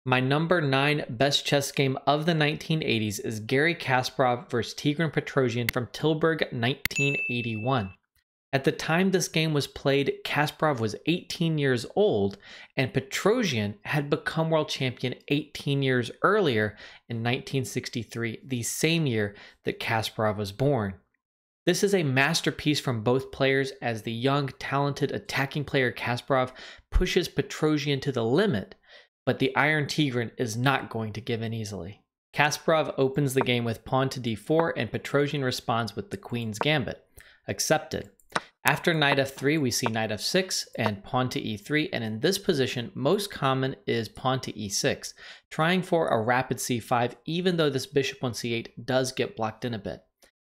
My number 9 best chess game of the 1980s is Garry Kasparov vs. Tigran Petrosian from Tilburg, 1981. At the time this game was played, Kasparov was 18 years old, and Petrosian had become world champion 18 years earlier in 1963, the same year that Kasparov was born. This is a masterpiece from both players as the young, talented, attacking player Kasparov pushes Petrosian to the limit, but the Iron Tigran is not going to give in easily. Kasparov opens the game with pawn to d4, and Petrosian responds with the Queen's Gambit. Accepted. After knight f3, we see knight f6 and pawn to e3, and in this position, most common is pawn to e6, trying for a rapid c5, even though this bishop on c8 does get blocked in a bit.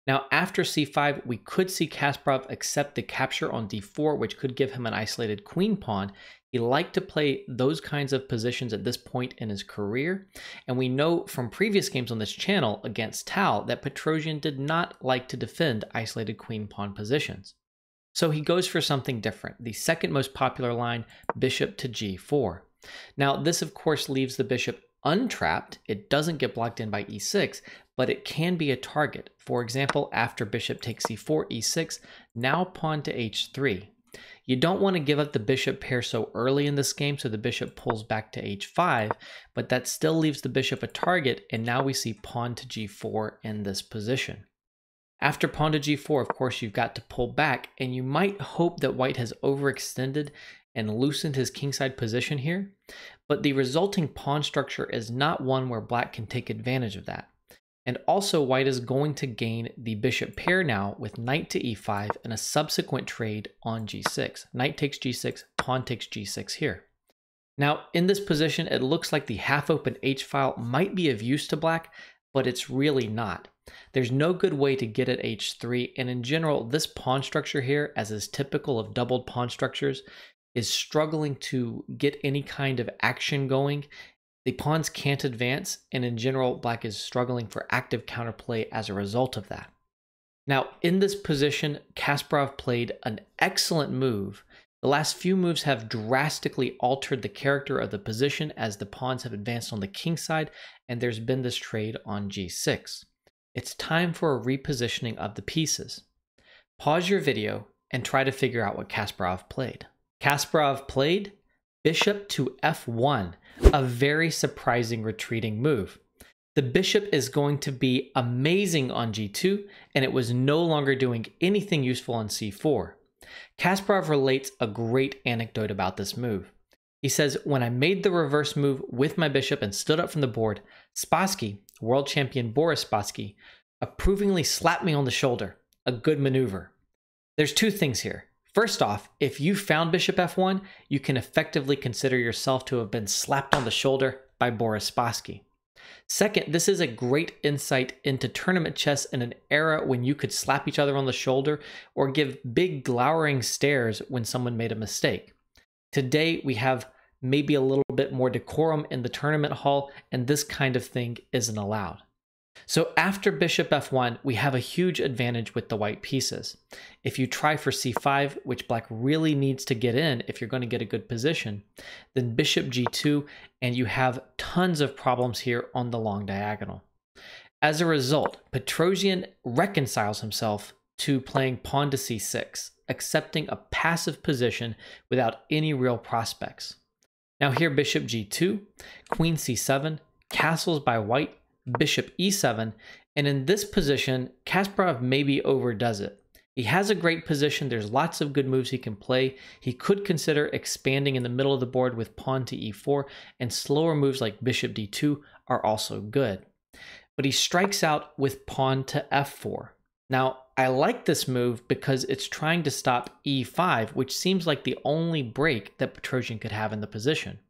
Now, after c5, we could see Kasparov accept the capture on d4, which could give him an isolated queen pawn. He liked to play those kinds of positions at this point in his career, and we know from previous games on this channel against Tal that Petrosian did not like to defend isolated queen-pawn positions. So he goes for something different, the second most popular line, bishop to g4. Now, this of course leaves the bishop untrapped. It doesn't get blocked in by e6, but it can be a target. For example, after bishop takes c4, e6, now pawn to h3. You don't want to give up the bishop pair so early in this game, so the bishop pulls back to h5, but that still leaves the bishop a target, and now we see pawn to g4 in this position. After pawn to g4, of course, you've got to pull back, and you might hope that white has overextended and loosened his kingside position here, but the resulting pawn structure is not one where black can take advantage of that. And also, white is going to gain the bishop pair now with knight to e5 and a subsequent trade on g6. Knight takes g6, pawn takes g6 here. Now, in this position, it looks like the half-open h-file might be of use to black, but it's really not. There's no good way to get at h3, and in general, this pawn structure here, as is typical of doubled pawn structures, is struggling to get any kind of action going. The pawns can't advance, and in general, black is struggling for active counterplay as a result of that. Now, in this position, Kasparov played an excellent move. The last few moves have drastically altered the character of the position as the pawns have advanced on the king side, and there's been this trade on g6. It's time for a repositioning of the pieces. Pause your video and try to figure out what Kasparov played. Kasparov played bishop to f1, a very surprising retreating move. The bishop is going to be amazing on g2, and it was no longer doing anything useful on c4. Kasparov relates a great anecdote about this move. He says, "When I made the reverse move with my bishop and stood up from the board, Spassky, world champion Boris Spassky, approvingly slapped me on the shoulder. A good maneuver." There's two things here. First off, if you found bishop f1, you can effectively consider yourself to have been slapped on the shoulder by Boris Spassky. Second, this is a great insight into tournament chess in an era when you could slap each other on the shoulder or give big glowering stares when someone made a mistake. Today, we have maybe a little bit more decorum in the tournament hall, and this kind of thing isn't allowed. So after bishop f1, we have a huge advantage with the white pieces. If you try for c5, which black really needs to get in if you're going to get a good position, then bishop g2, and you have tons of problems here on the long diagonal. As a result, Petrosian reconciles himself to playing pawn to c6, accepting a passive position without any real prospects. Now here bishop g2, queen c7, castles by white, bishop e7, and in this position, Kasparov maybe overdoes it. He has a great position, there's lots of good moves he can play. He could consider expanding in the middle of the board with pawn to e4, and slower moves like bishop d2 are also good. But he strikes out with pawn to f4. Now, I like this move because it's trying to stop e5, which seems like the only break that Petrosian could have in the position.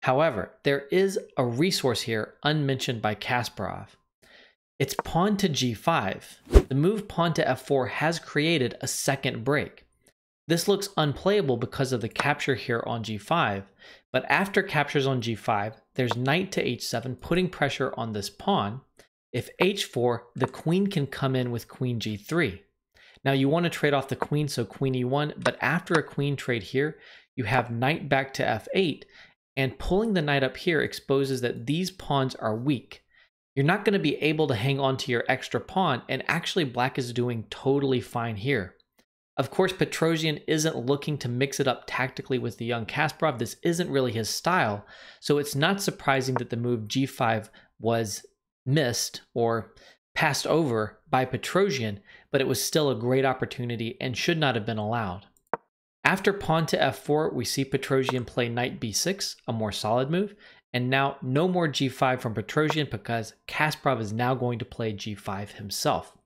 However, there is a resource here unmentioned by Kasparov. It's pawn to g5. The move pawn to f4 has created a second break. This looks unplayable because of the capture here on g5, but after captures on g5, there's knight to h7, putting pressure on this pawn. If h4, the queen can come in with queen g3. Now you want to trade off the queen, so queen e1, but after a queen trade here, you have knight back to f8, and pulling the knight up here exposes that these pawns are weak. You're not going to be able to hang on to your extra pawn, and actually black is doing totally fine here. Of course, Petrosian isn't looking to mix it up tactically with the young Kasparov. This isn't really his style, so it's not surprising that the move g5 was missed or passed over by Petrosian, but it was still a great opportunity and should not have been allowed. After pawn to f4, we see Petrosian play knight b6, a more solid move, and now no more g5 from Petrosian because Kasparov is now going to play g5 himself.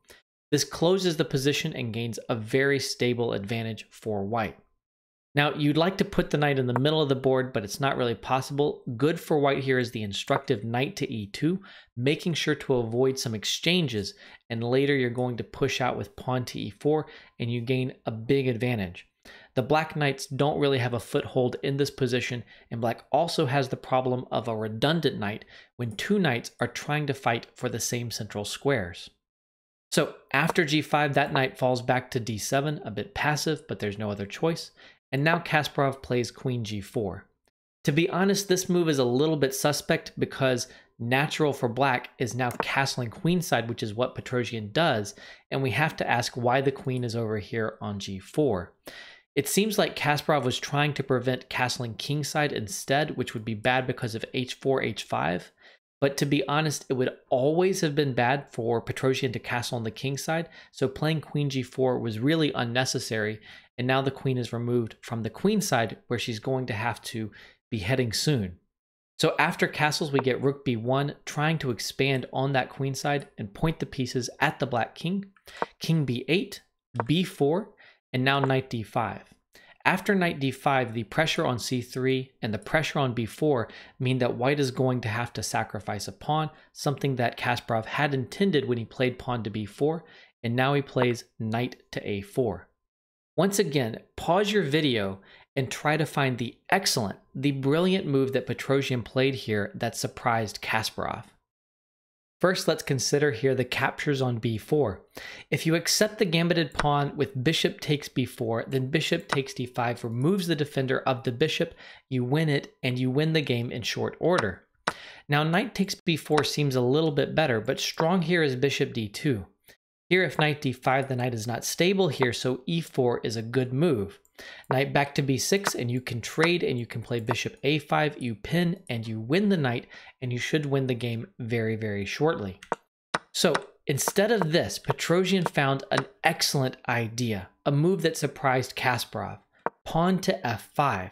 This closes the position and gains a very stable advantage for white. Now, you'd like to put the knight in the middle of the board, but it's not really possible. Good for white here is the instructive knight to e2, making sure to avoid some exchanges, and later you're going to push out with pawn to e4, and you gain a big advantage. The black knights don't really have a foothold in this position, and black also has the problem of a redundant knight when two knights are trying to fight for the same central squares. So after g5, that knight falls back to d7, a bit passive, but there's no other choice. And now Kasparov plays queen g4. To be honest, this move is a little bit suspect because natural for black is now castling queenside, which is what Petrosian does, and we have to ask why the queen is over here on g4. It seems like Kasparov was trying to prevent castling kingside instead, which would be bad because of h4, h5. But to be honest, it would always have been bad for Petrosian to castle on the king side, so playing queen g4 was really unnecessary, and now the queen is removed from the queen side where she's going to have to be heading soon. So after castles, we get rook b1, trying to expand on that queen side and point the pieces at the black king, king b8, b4, and now knight d5. After knight d5, the pressure on c3 and the pressure on b4 mean that white is going to have to sacrifice a pawn, something that Kasparov had intended when he played pawn to b4, and now he plays knight to a4. Once again, pause your video and try to find the excellent, the brilliant move that Petrosian played here that surprised Kasparov. First, let's consider here the captures on b4. If you accept the gambited pawn with bishop takes b4, then bishop takes d5 removes the defender of the bishop, you win it, and you win the game in short order. Now, knight takes b4 seems a little bit better, but strong here is bishop d2. Here, if knight d5, the knight is not stable here, so e4 is a good move. Knight back to b6, and you can trade, and you can play bishop a5, you pin, and you win the knight, and you should win the game very, very shortly. So instead of this, Petrosian found an excellent idea, a move that surprised Kasparov, pawn to f5.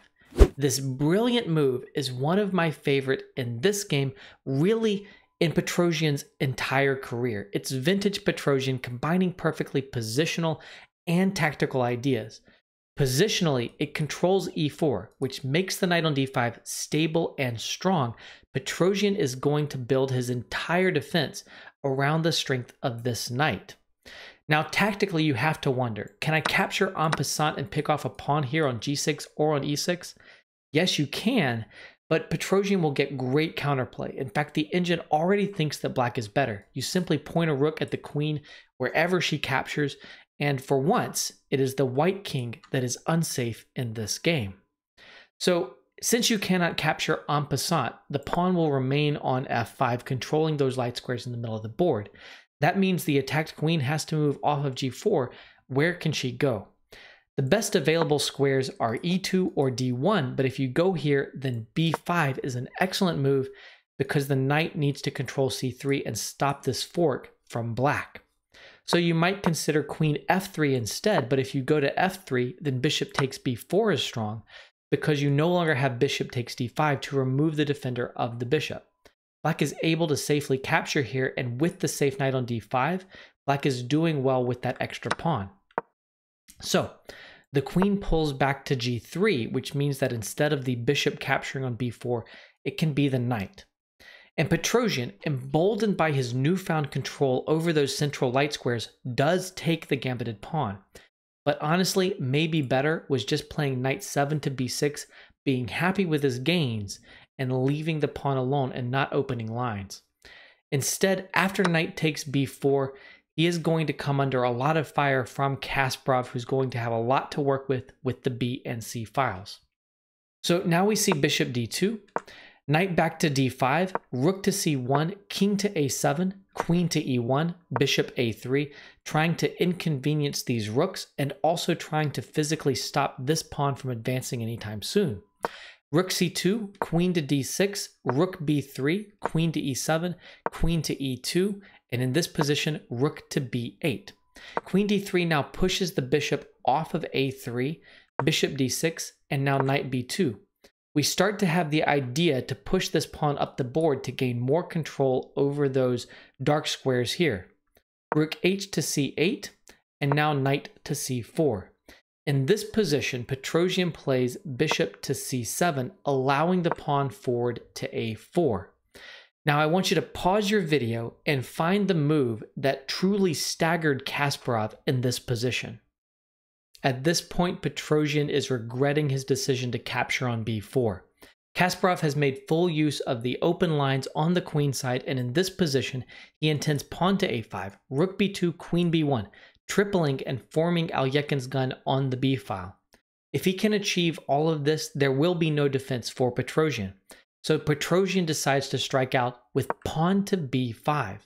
This brilliant move is one of my favorite in this game, really in Petrosian's entire career. It's vintage Petrosian combining perfectly positional and tactical ideas. Positionally, it controls e4, which makes the knight on d5 stable and strong. Petrosian is going to build his entire defense around the strength of this knight. Now, tactically, you have to wonder, can I capture en passant and pick off a pawn here on g6 or on e6? Yes, you can, but Petrosian will get great counterplay. In fact, the engine already thinks that black is better. You simply point a rook at the queen wherever she captures, and for once, it is the white king that is unsafe in this game. So, since you cannot capture en passant, the pawn will remain on f5, controlling those light squares in the middle of the board. That means the attacked queen has to move off of g4. Where can she go? The best available squares are e2 or d1, but if you go here, then b5 is an excellent move because the knight needs to control c3 and stop this fork from black. So you might consider queen f3 instead, but if you go to f3, then bishop takes b4 is strong because you no longer have bishop takes d5 to remove the defender of the bishop. Black is able to safely capture here, and with the safe knight on d5, black is doing well with that extra pawn. So the queen pulls back to g3, which means that instead of the bishop capturing on b4, it can be the knight. And Petrosian, emboldened by his newfound control over those central light squares, does take the gambited pawn. But honestly, maybe better was just playing knight 7 to b6, being happy with his gains, and leaving the pawn alone and not opening lines. Instead, after knight takes b4, he is going to come under a lot of fire from Kasparov, who's going to have a lot to work with the B and C files. So now we see bishop d2, knight back to d5, rook to c1, king to a7, queen to e1, bishop a3, trying to inconvenience these rooks and also trying to physically stop this pawn from advancing anytime soon. Rook c2, queen to d6, rook b3, queen to e7, queen to e2, and in this position, rook to b8. Queen d3 now pushes the bishop off of a3, bishop d6, and now knight b2. We start to have the idea to push this pawn up the board to gain more control over those dark squares here. Rook h to c8, and now knight to c4. In this position, Petrosian plays bishop to c7, allowing the pawn forward to a4. Now I want you to pause your video and find the move that truly staggered Kasparov in this position. At this point, Petrosian is regretting his decision to capture on b4. Kasparov has made full use of the open lines on the queen side, and in this position, he intends pawn to a5, rook b2, queen b1, tripling and forming Alyekin's gun on the b file. If he can achieve all of this, there will be no defense for Petrosian. So Petrosian decides to strike out with pawn to b5.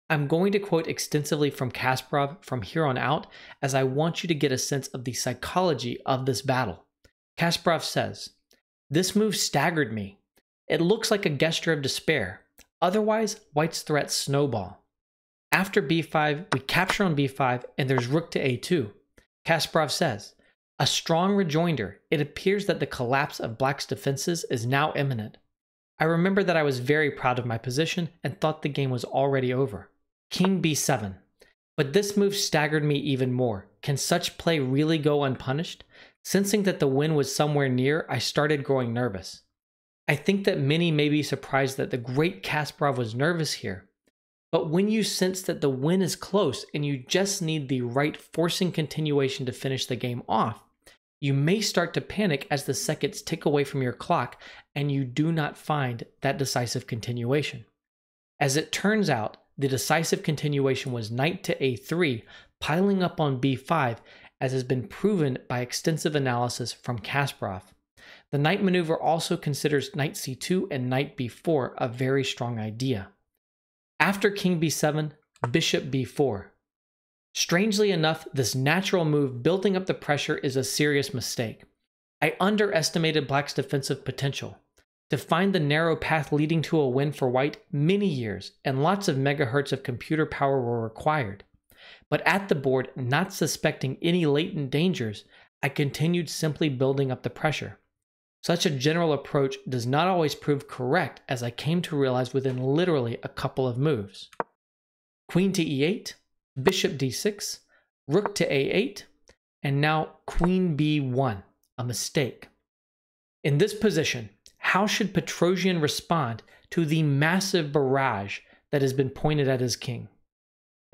I'm going to quote extensively from Kasparov from here on out, as I want you to get a sense of the psychology of this battle. Kasparov says, "This move staggered me. It looks like a gesture of despair. Otherwise, White's threats snowball. After b5, we capture on b5, and there's rook to a2. Kasparov says, a strong rejoinder. It appears that the collapse of Black's defenses is now imminent. I remember that I was very proud of my position and thought the game was already over. King b7. But this move staggered me even more. Can such play really go unpunished? Sensing that the win was somewhere near, I started growing nervous. I think that many may be surprised that the great Kasparov was nervous here. But when you sense that the win is close and you just need the right forcing continuation to finish the game off, you may start to panic as the seconds tick away from your clock and you do not find that decisive continuation. As it turns out, the decisive continuation was knight to a3, piling up on b5, as has been proven by extensive analysis from Kasparov. The knight maneuver also considers knight c2 and knight b4 a very strong idea. After king b7, bishop b4. Strangely enough, this natural move building up the pressure is a serious mistake. I underestimated Black's defensive potential. To find the narrow path leading to a win for White, many years and lots of megahertz of computer power were required. But at the board, not suspecting any latent dangers, I continued simply building up the pressure. Such a general approach does not always prove correct, as I came to realize within literally a couple of moves. Queen to e8, bishop d6, rook to a8, and now queen b1, a mistake. In this position, how should Petrosian respond to the massive barrage that has been pointed at his king?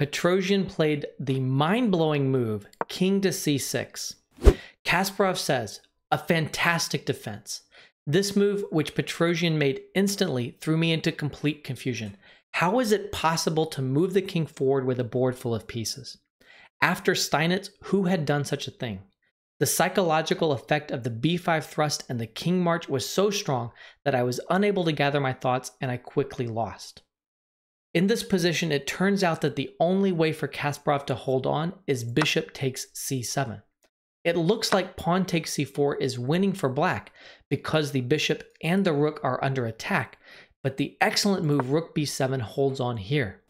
Petrosian played the mind-blowing move, king to c6. Kasparov says, a fantastic defense. This move, which Petrosian made instantly, threw me into complete confusion. How is it possible to move the king forward with a board full of pieces? After Steinitz, who had done such a thing? The psychological effect of the b5 thrust and the king march was so strong that I was unable to gather my thoughts and I quickly lost. In this position, it turns out that the only way for Kasparov to hold on is bishop takes c7. It looks like pawn takes c4 is winning for Black because the bishop and the rook are under attack, but the excellent move rook b7 holds on here.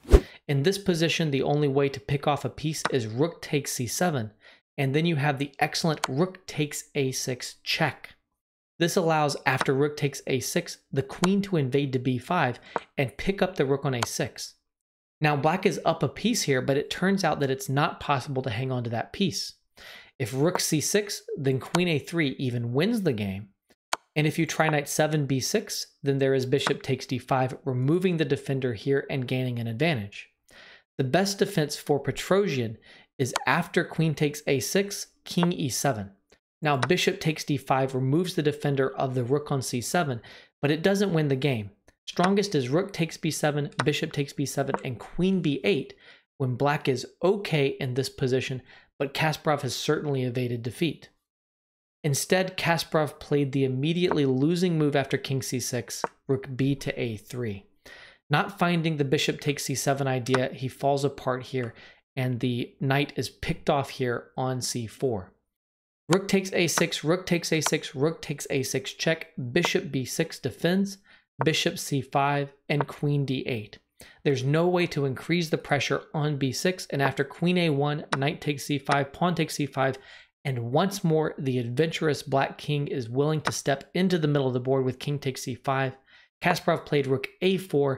In this position, the only way to pick off a piece is rook takes c7, and then you have the excellent rook takes a6 check. This allows, after rook takes a6, the queen to invade to b5 and pick up the rook on a6. Now Black is up a piece here, but it turns out that it's not possible to hang on to that piece. If rook c6, then queen a3 even wins the game. And if you try knight 7 b6, then there is bishop takes d5, removing the defender here and gaining an advantage. The best defense for Petrosian is after queen takes a6, king e7. Now bishop takes d5 removes the defender of the rook on c7, but it doesn't win the game. Strongest is rook takes b7, bishop takes b7, and queen b8 when Black is okay in this position, but Kasparov has certainly evaded defeat. Instead, Kasparov played the immediately losing move after king c6, rook b to a3. Not finding the bishop takes c7 idea, he falls apart here, and the knight is picked off here on c4. Rook takes a6, rook takes a6, rook takes a6 check, bishop b6 defends, bishop c5, and queen d8. There's no way to increase the pressure on b6, and after queen a1, knight takes c5, pawn takes c5, and once more the adventurous black king is willing to step into the middle of the board with king takes c5. Kasparov played rook a4,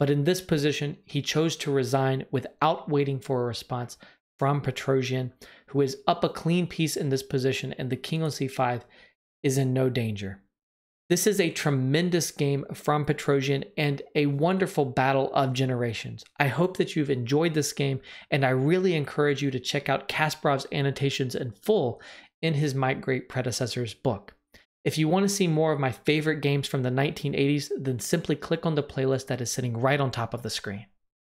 but in this position, he chose to resign without waiting for a response from Petrosian, who is up a clean piece in this position, and the king on c5 is in no danger. This is a tremendous game from Petrosian and a wonderful battle of generations. I hope that you've enjoyed this game, and I really encourage you to check out Kasparov's annotations in full in his My Great Predecessors book. If you want to see more of my favorite games from the 1980s, then simply click on the playlist that is sitting right on top of the screen.